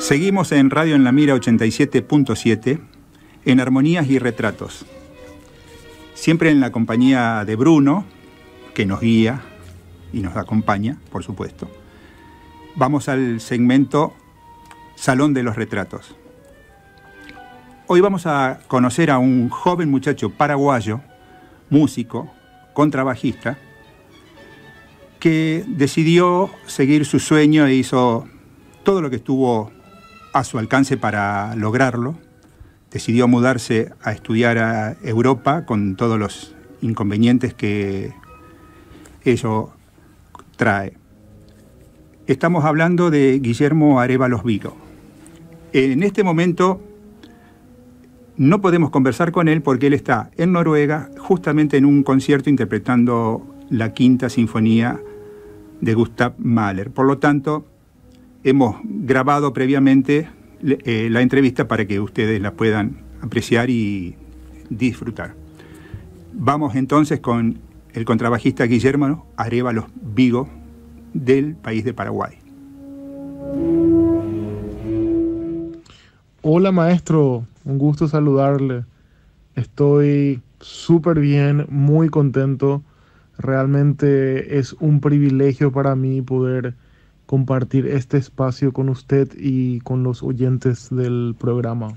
Seguimos en Radio en la Mira 87.7, en Armonías y Retratos. Siempre en la compañía de Bruno, que nos guía y nos acompaña, por supuesto. Vamos al segmento Salón de los Retratos. Hoy vamos a conocer a un joven muchacho paraguayo, músico, contrabajista, que decidió seguir su sueño e hizo todo lo que estuvo a su alcance para lograrlo. Decidió mudarse a estudiar a Europa con todos los inconvenientes que ello trae. Estamos hablando de Guillermo Arévalos Vigo. En este momento no podemos conversar con él porque él está en Noruega, justamente en un concierto interpretando la Quinta Sinfonía de Gustav Mahler. Por lo tanto, hemos grabado previamente la entrevista para que ustedes la puedan apreciar y disfrutar. Vamos entonces con el contrabajista Guillermo Arévalos Vigo del país de Paraguay. Hola maestro, un gusto saludarle. Estoy súper bien, muy contento. Realmente es un privilegio para mí poder compartir este espacio con usted y con los oyentes del programa.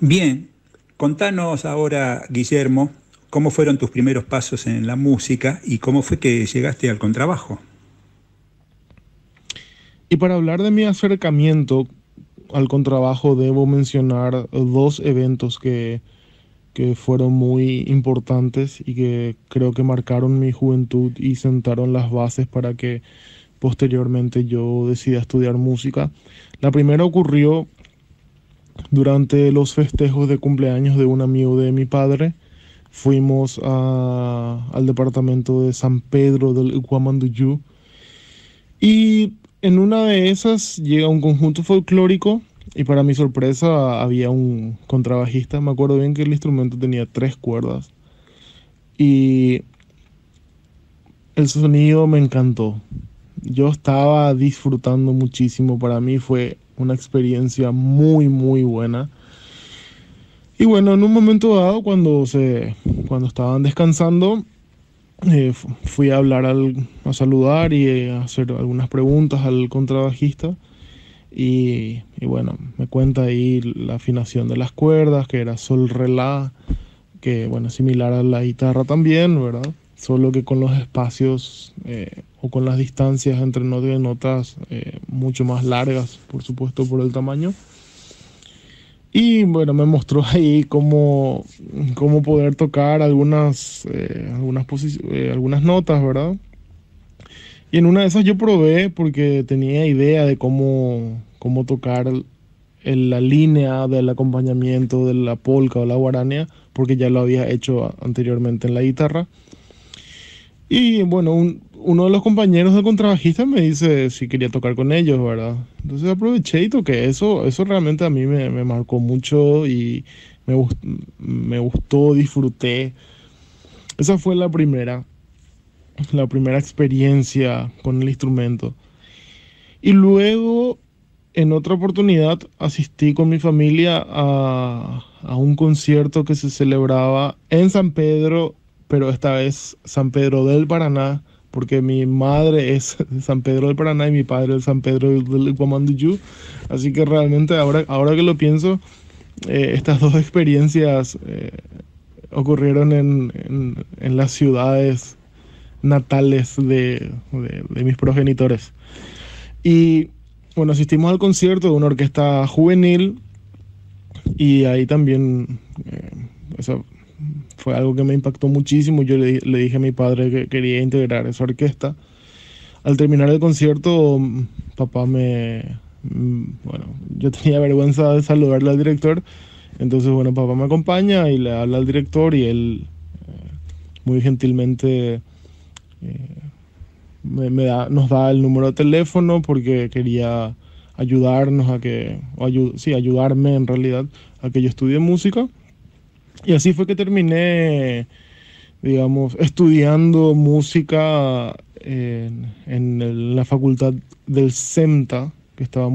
Bien, contanos ahora, Guillermo, cómo fueron tus primeros pasos en la música y cómo fue que llegaste al contrabajo. Y para hablar de mi acercamiento al contrabajo debo mencionar dos eventos que fueron muy importantes y que creo que marcaron mi juventud y sentaron las bases para que posteriormente yo decidí estudiar música. La primera ocurrió durante los festejos de cumpleaños de un amigo de mi padre. Fuimos al departamento de San Pedro del Ucuamanduyú y en una de esas llega un conjunto folclórico y para mi sorpresa había un contrabajista. Me acuerdo bien que el instrumento tenía 3 cuerdas y el sonido me encantó. Yo estaba disfrutando muchísimo, para mí fue una experiencia muy muy buena. Y bueno, en un momento dado cuando estaban descansando, fui a hablar, a saludar y a hacer algunas preguntas al contrabajista y bueno, me cuenta ahí la afinación de las cuerdas, que era sol re la, que bueno, similar a la guitarra también, ¿verdad? Solo que con los espacios o con las distancias entre notas y notas mucho más largas, por supuesto, por el tamaño. Y bueno, me mostró ahí cómo poder tocar algunas notas, ¿verdad? Y en una de esas yo probé porque tenía idea de cómo tocar la línea del acompañamiento de la polca o la guarania, porque ya lo había hecho anteriormente en la guitarra. Y bueno, uno de los compañeros del contrabajista me dice si quería tocar con ellos, ¿verdad? Entonces aproveché y toqué. Eso realmente a mí me marcó mucho y me gustó, disfruté. Esa fue la primera experiencia con el instrumento. Y luego, en otra oportunidad, asistí con mi familia a un concierto que se celebraba en San Pedro, pero esta vez San Pedro del Paraná, porque mi madre es de San Pedro del Paraná y mi padre es de San Pedro del Ucuamanduyú. Así que realmente ahora que lo pienso, estas dos experiencias ocurrieron en las ciudades natales de mis progenitores. Y bueno, asistimos al concierto de una orquesta juvenil y ahí también fue algo que me impactó muchísimo. Yo le dije a mi padre que quería integrar esa orquesta. Al terminar el concierto, papá bueno, yo tenía vergüenza de saludarle al director. Entonces, bueno, papá me acompaña y le habla al director y él muy gentilmente nos da el número de teléfono porque quería ayudarnos ayudarme en realidad a que yo estudie música. Y así fue que terminé, digamos, estudiando música en la facultad del CEMTA, que está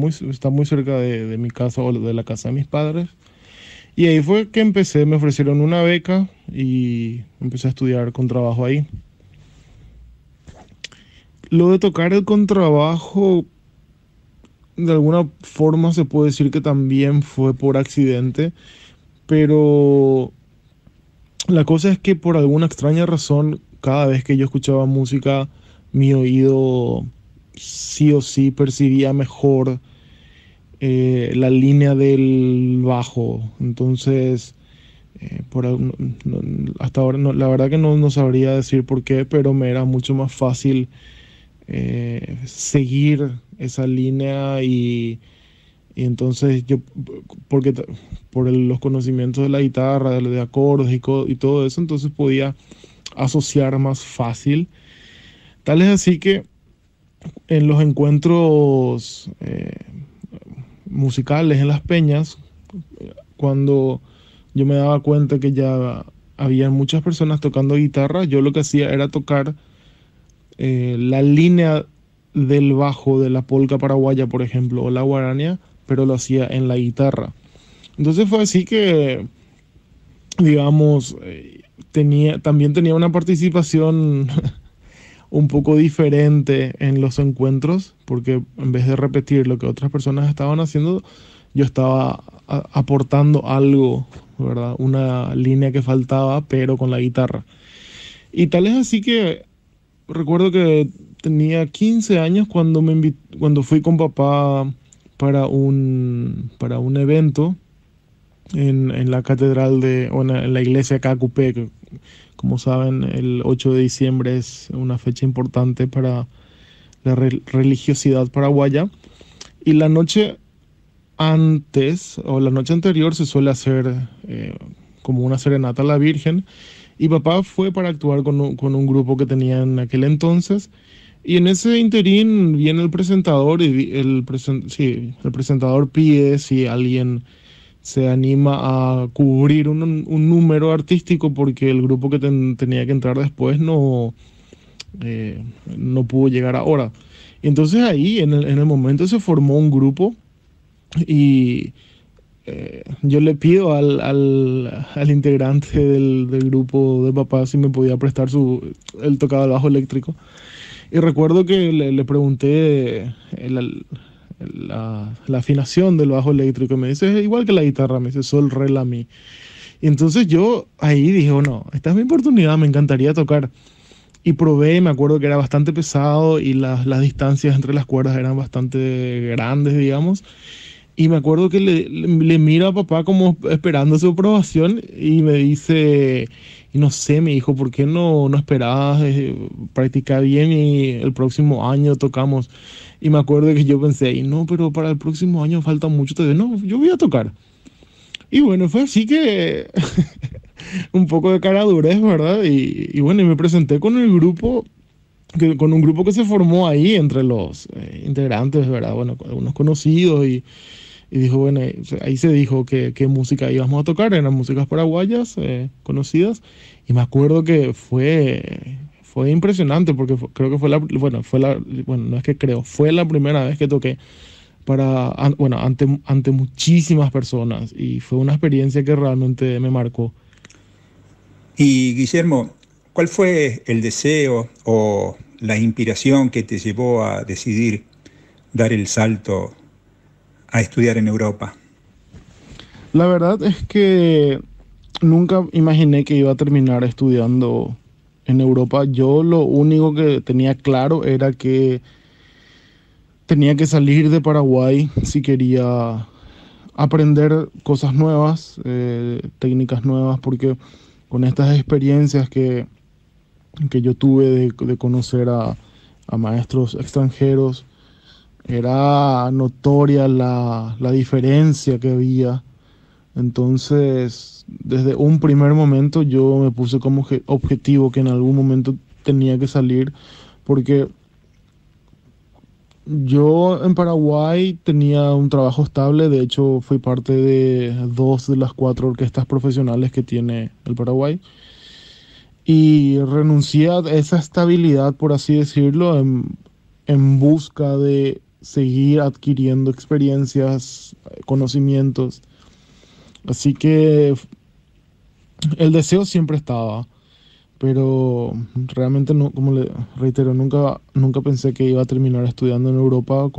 muy cerca de mi casa o de la casa de mis padres. Y ahí fue que empecé, me ofrecieron una beca y empecé a estudiar contrabajo ahí. Lo de tocar el contrabajo, de alguna forma se puede decir que también fue por accidente, pero la cosa es que por alguna extraña razón, cada vez que yo escuchaba música, mi oído sí o sí percibía mejor la línea del bajo. Entonces, hasta ahora la verdad que no sabría decir por qué, pero me era mucho más fácil seguir esa línea y entonces yo, porque los conocimientos de la guitarra, de acordes y todo eso, entonces podía asociar más fácil. Tal es así que en los encuentros musicales en las peñas, cuando yo me daba cuenta que ya había muchas personas tocando guitarra, yo lo que hacía era tocar la línea del bajo de la polca paraguaya, por ejemplo, o la guarania, pero lo hacía en la guitarra. Entonces fue así que, digamos, también tenía una participación un poco diferente en los encuentros, porque en vez de repetir lo que otras personas estaban haciendo, yo estaba aportando algo, ¿verdad? Una línea que faltaba, pero con la guitarra. Y tal es así que recuerdo que tenía 15 años cuando fui con papá para un evento en la catedral en la iglesia Cacupé, que como saben el 8 de diciembre es una fecha importante para la religiosidad paraguaya. Y la noche antes o la noche anterior se suele hacer como una serenata a la Virgen. Y papá fue para actuar con un grupo que tenía en aquel entonces. Y en ese interín viene el presentador y el presentador pide si alguien se anima a cubrir un número artístico porque el grupo que tenía que entrar después no pudo llegar ahora. Y entonces ahí en el momento se formó un grupo y yo le pido al integrante del grupo de papá si me podía prestar él tocaba el bajo eléctrico. Y recuerdo que le pregunté la afinación del bajo eléctrico y me dice, es igual que la guitarra, me dice sol, re, la, mi. Y entonces yo ahí dije, bueno, esta es mi oportunidad, me encantaría tocar. Y probé, me acuerdo que era bastante pesado y las distancias entre las cuerdas eran bastante grandes, digamos. Y me acuerdo que le miro a papá como esperando su aprobación y me dice, y no sé, me dijo, ¿por qué no esperabas practicar bien y el próximo año tocamos? Y me acuerdo que yo pensé, y no, pero para el próximo año falta mucho todavía. No, yo voy a tocar. Y bueno, fue así que un poco de cara durez, ¿verdad? Y bueno, y me presenté con el grupo, con un grupo que se formó ahí entre los integrantes, ¿verdad? Bueno, algunos conocidos y dijo, bueno, ahí se dijo qué música íbamos a tocar, eran músicas paraguayas conocidas, y me acuerdo que fue impresionante porque creo que no es que creo, fue la primera vez que toqué ante muchísimas personas y fue una experiencia que realmente me marcó. Y Guillermo, ¿cuál fue el deseo o la inspiración que te llevó a decidir dar el salto a estudiar en Europa? La verdad es que nunca imaginé que iba a terminar estudiando en Europa. Yo lo único que tenía claro era que tenía que salir de Paraguay si quería aprender cosas nuevas, técnicas nuevas, porque con estas experiencias que yo tuve de conocer a maestros extranjeros, era notoria la diferencia que había. Entonces, desde un primer momento yo me puse como objetivo que en algún momento tenía que salir, porque yo en Paraguay tenía un trabajo estable. De hecho fui parte de 2 de las 4 orquestas profesionales que tiene el Paraguay. Y renuncié a esa estabilidad, por así decirlo, en busca de seguir adquiriendo experiencias, conocimientos. Así que el deseo siempre estaba, pero realmente no, como le reitero, nunca pensé que iba a terminar estudiando en Europa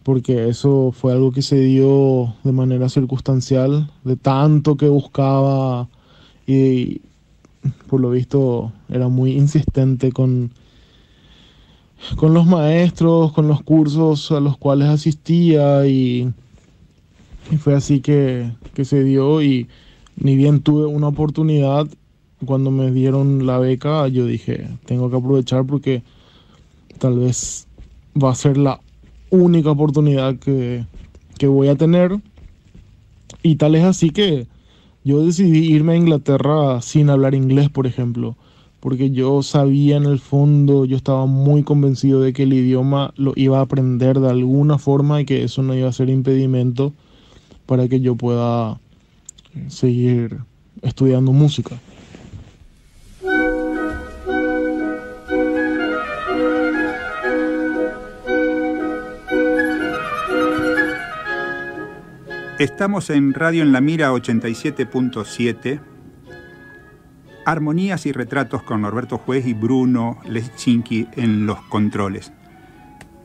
porque eso fue algo que se dio de manera circunstancial, de tanto que buscaba y por lo visto era muy insistente con los maestros, con los cursos a los cuales asistía y fue así que se dio y ni bien tuve una oportunidad, cuando me dieron la beca, yo dije, tengo que aprovechar porque tal vez va a ser la única oportunidad que voy a tener. Y tal es así que yo decidí irme a Inglaterra sin hablar inglés, por ejemplo, porque yo sabía en el fondo, yo estaba muy convencido de que el idioma lo iba a aprender de alguna forma y que eso no iba a ser impedimento para que yo pueda seguir estudiando música. Estamos en Radio en la Mira 87.7, Armonías y Retratos con Norberto Juez y Bruno Leschinski en los controles.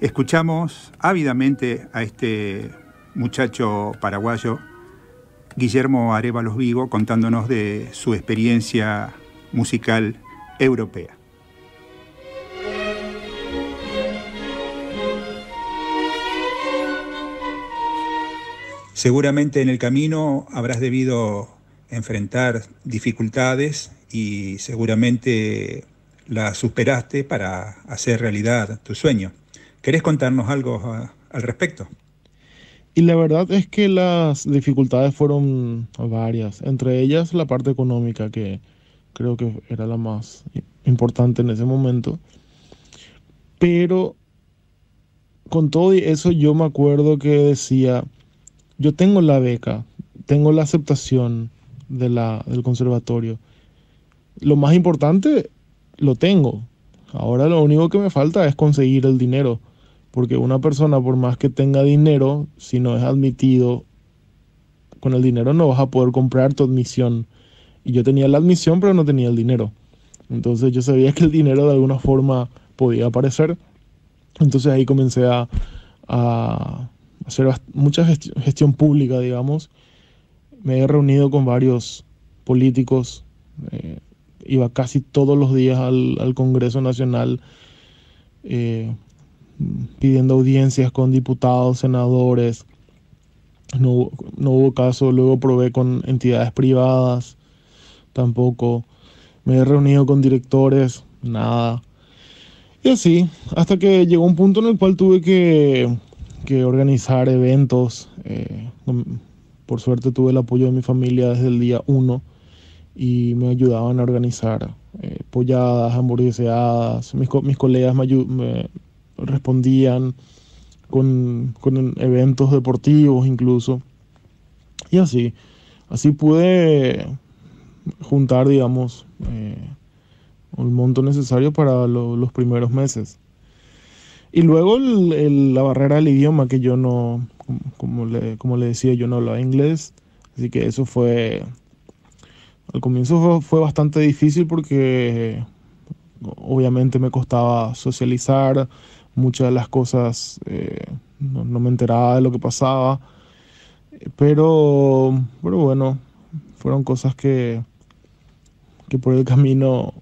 Escuchamos ávidamente a este muchacho paraguayo, Guillermo Arévalos Vigo, contándonos de su experiencia musical europea. Seguramente en el camino habrás debido enfrentar dificultades y seguramente las superaste para hacer realidad tu sueño. ¿Querés contarnos algo al respecto? Y la verdad es que las dificultades fueron varias, entre ellas la parte económica, que creo que era la más importante en ese momento. Pero con todo eso yo me acuerdo que decía, yo tengo la beca, tengo la aceptación del conservatorio. Lo más importante lo tengo. Ahora lo único que me falta es conseguir el dinero. Porque una persona, por más que tenga dinero, si no es admitido, con el dinero no vas a poder comprar tu admisión. Y yo tenía la admisión, pero no tenía el dinero. Entonces yo sabía que el dinero de alguna forma podía aparecer. Entonces ahí comencé a hacer mucha gestión pública, digamos. Me he reunido con varios políticos. Iba casi todos los días al Congreso Nacional pidiendo audiencias con diputados, senadores. No hubo caso. Luego probé con entidades privadas. Tampoco. Me he reunido con directores. Nada. Y así, hasta que llegó un punto en el cual tuve que organizar eventos. Por suerte tuve el apoyo de mi familia desde el día 1 y me ayudaban a organizar polladas, hamburgueseadas. Mis colegas me respondían con eventos deportivos incluso. Y así pude juntar, digamos, el monto necesario para los primeros meses. Y luego la barrera del idioma, que yo no, como le decía, yo no hablaba inglés. Así que eso al comienzo fue bastante difícil porque obviamente me costaba socializar. Muchas de las cosas no me enteraba de lo que pasaba. Pero bueno, fueron cosas que por el camino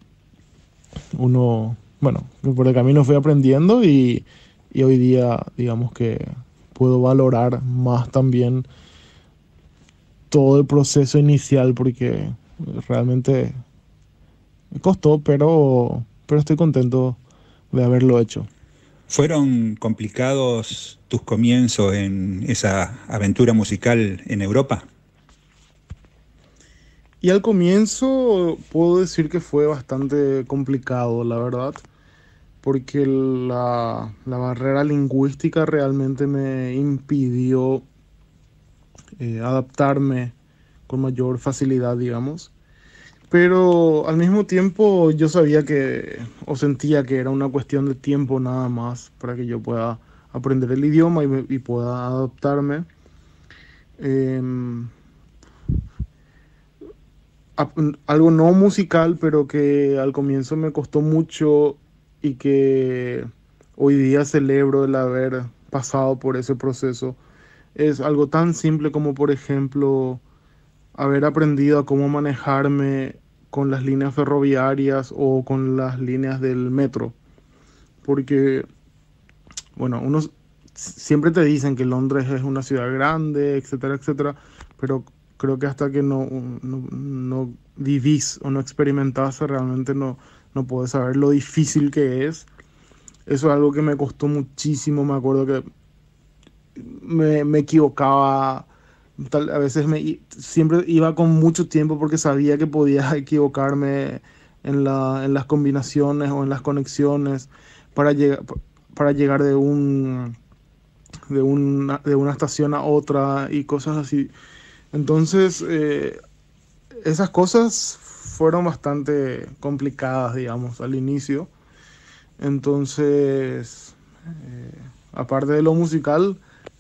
que por el camino fui aprendiendo y hoy día, digamos que puedo valorar más también todo el proceso inicial porque realmente me costó, pero estoy contento de haberlo hecho. ¿Fueron complicados tus comienzos en esa aventura musical en Europa? Y al comienzo puedo decir que fue bastante complicado, la verdad, porque la barrera lingüística realmente me impidió adaptarme con mayor facilidad, digamos. pero al mismo tiempo yo sabía que, o sentía que era una cuestión de tiempo nada más para que yo pueda aprender el idioma y pueda adaptarme. Em, Algo no musical, pero que al comienzo me costó mucho y que hoy día celebro el haber pasado por ese proceso. Es algo tan simple como, por ejemplo, haber aprendido a cómo manejarme con las líneas ferroviarias o con las líneas del metro. Porque, bueno, siempre te dicen que Londres es una ciudad grande, etcétera, etcétera, pero creo que hasta que no vivís o no experimentás, realmente no puedes saber lo difícil que es. Eso es algo que me costó muchísimo. Me acuerdo que me equivocaba. A veces siempre iba con mucho tiempo porque sabía que podía equivocarme en las combinaciones o en las conexiones para para llegar de una estación a otra y cosas así. Entonces, esas cosas fueron bastante complicadas, digamos, al inicio. Entonces, aparte de lo musical,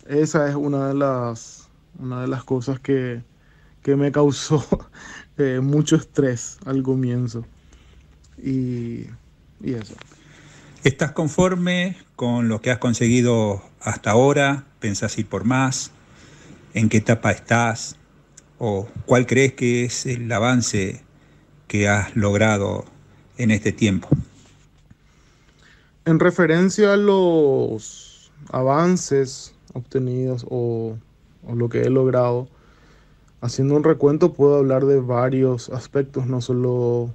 esa es una de las cosas que me causó mucho estrés al comienzo. Y, y eso. ¿Estás conforme con lo que has conseguido hasta ahora? ¿Pensás ir por más? ¿En qué etapa estás? ¿O cuál crees que es el avance que has logrado en este tiempo? En referencia a los avances obtenidos o lo que he logrado, haciendo un recuento puedo hablar de varios aspectos, no solo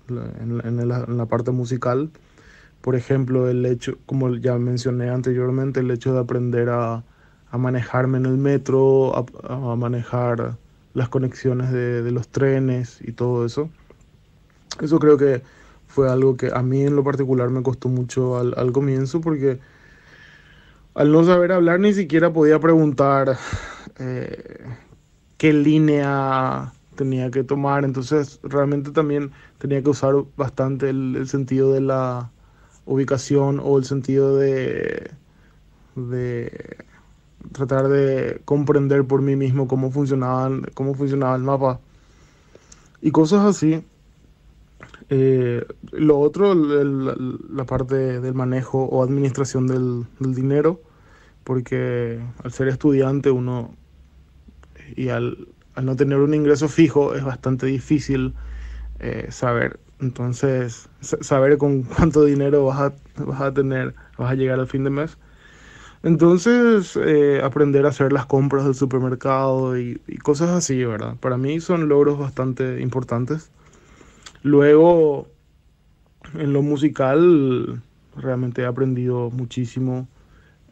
en la parte musical. Por ejemplo, el hecho, como ya mencioné anteriormente, el hecho de aprender a manejarme en el metro, a manejar las conexiones de los trenes y todo eso. Eso creo que fue algo que a mí en lo particular me costó mucho al comienzo, porque al no saber hablar ni siquiera podía preguntar eh, qué línea tenía que tomar. Entonces realmente también tenía que usar bastante el sentido de la ubicación o el sentido de tratar de comprender por mí mismo cómo funcionaba el mapa y cosas así. Lo otro, la parte del manejo o administración del dinero, porque al ser estudiante uno y al no tener un ingreso fijo es bastante difícil saber. Entonces, saber con cuánto dinero vas a tener, vas a llegar al fin de mes. Entonces, aprender a hacer las compras del supermercado y cosas así, ¿verdad? Para mí son logros bastante importantes. Luego, en lo musical, realmente he aprendido muchísimo,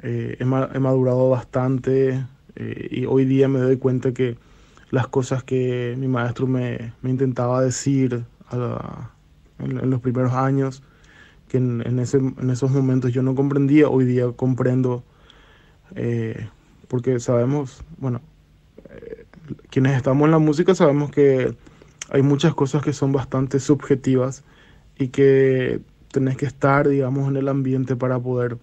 he madurado bastante, y hoy día me doy cuenta que las cosas que mi maestro me intentaba decir en los primeros años, que en esos momentos yo no comprendía, hoy día comprendo, porque sabemos, bueno, quienes estamos en la música sabemos que hay muchas cosas que son bastante subjetivas y que tenés que estar, digamos, en el ambiente para poder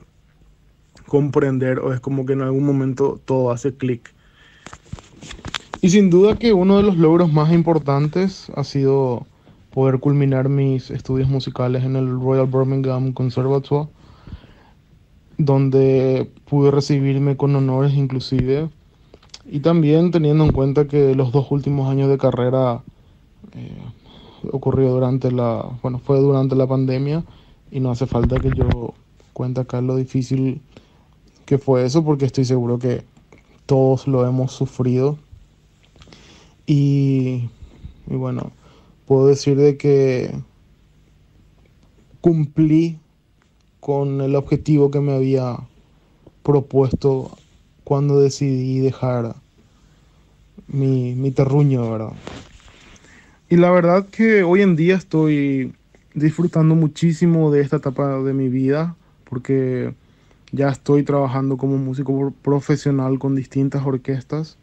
comprender, o es como que en algún momento todo hace clic. Y sin duda que uno de los logros más importantes ha sido poder culminar mis estudios musicales en el Royal Birmingham Conservatoire, donde pude recibirme con honores inclusive, y también teniendo en cuenta que los 2 últimos años de carrera eh, ocurrió fue durante la pandemia, y no hace falta que yo cuente acá lo difícil que fue eso, porque estoy seguro que todos lo hemos sufrido. Y bueno, puedo decir de que cumplí con el objetivo que me había propuesto cuando decidí dejar mi terruño, ¿verdad? Y la verdad que hoy en día estoy disfrutando muchísimo de esta etapa de mi vida, porque ya estoy trabajando como músico profesional con distintas orquestas,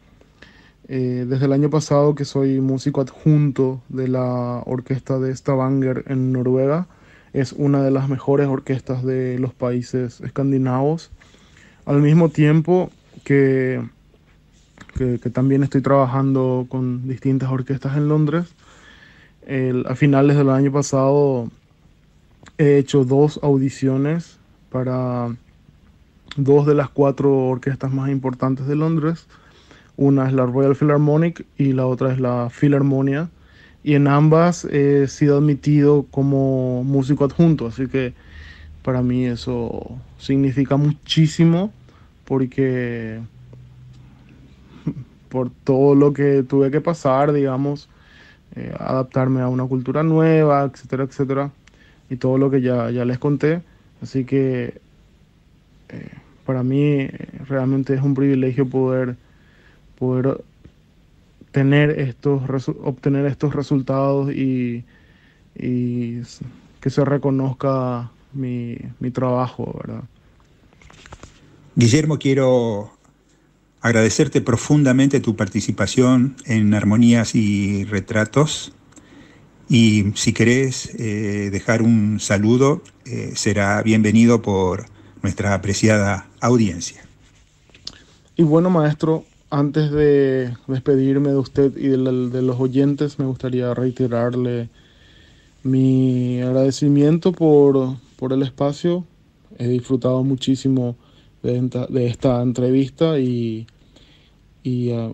Desde el año pasado que soy músico adjunto de la orquesta de Stavanger en Noruega. Es una de las mejores orquestas de los países escandinavos. Al mismo tiempo que también estoy trabajando con distintas orquestas en Londres. A finales del año pasado he hecho 2 audiciones para 2 de las 4 orquestas más importantes de Londres. Una es la Royal Philharmonic y la otra es la Philharmonia. Y en ambas he sido admitido como músico adjunto, así que para mí eso significa muchísimo porque por todo lo que tuve que pasar, digamos, adaptarme a una cultura nueva, etcétera, etcétera, y todo lo que ya les conté. Así que para mí realmente es un privilegio poder obtener estos resultados y que se reconozca mi trabajo, ¿verdad? Guillermo, quiero agradecerte profundamente tu participación en Armonías y Retratos. Y si querés dejar un saludo, será bienvenido por nuestra apreciada audiencia. Y bueno, maestro, antes de despedirme de usted y de los oyentes, me gustaría reiterarle mi agradecimiento por el espacio. He disfrutado muchísimo de esta entrevista y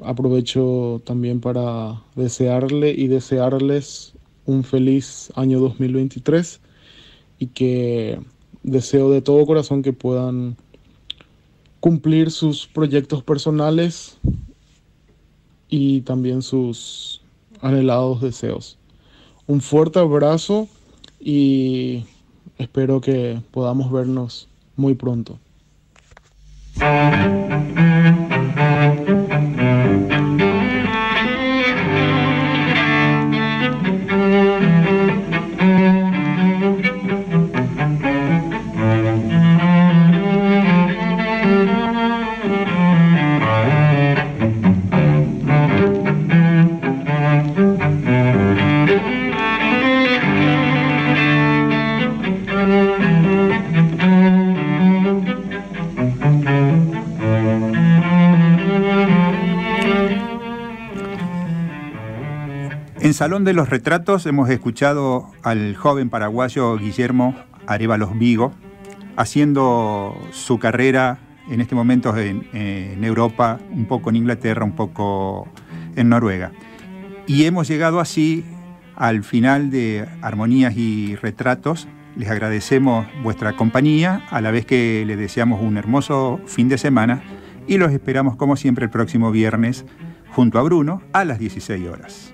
aprovecho también para desearle y desearles un feliz año 2023 y que deseo de todo corazón que puedan cumplir sus proyectos personales y también sus anhelados deseos. Un fuerte abrazo y espero que podamos vernos muy pronto. En Salón de los Retratos hemos escuchado al joven paraguayo Guillermo Arévalos Vigo haciendo su carrera en este momento en Europa, un poco en Inglaterra, un poco en Noruega. Y hemos llegado así al final de Armonías y Retratos. Les agradecemos vuestra compañía, a la vez que les deseamos un hermoso fin de semana y los esperamos como siempre el próximo viernes junto a Bruno a las 16 horas.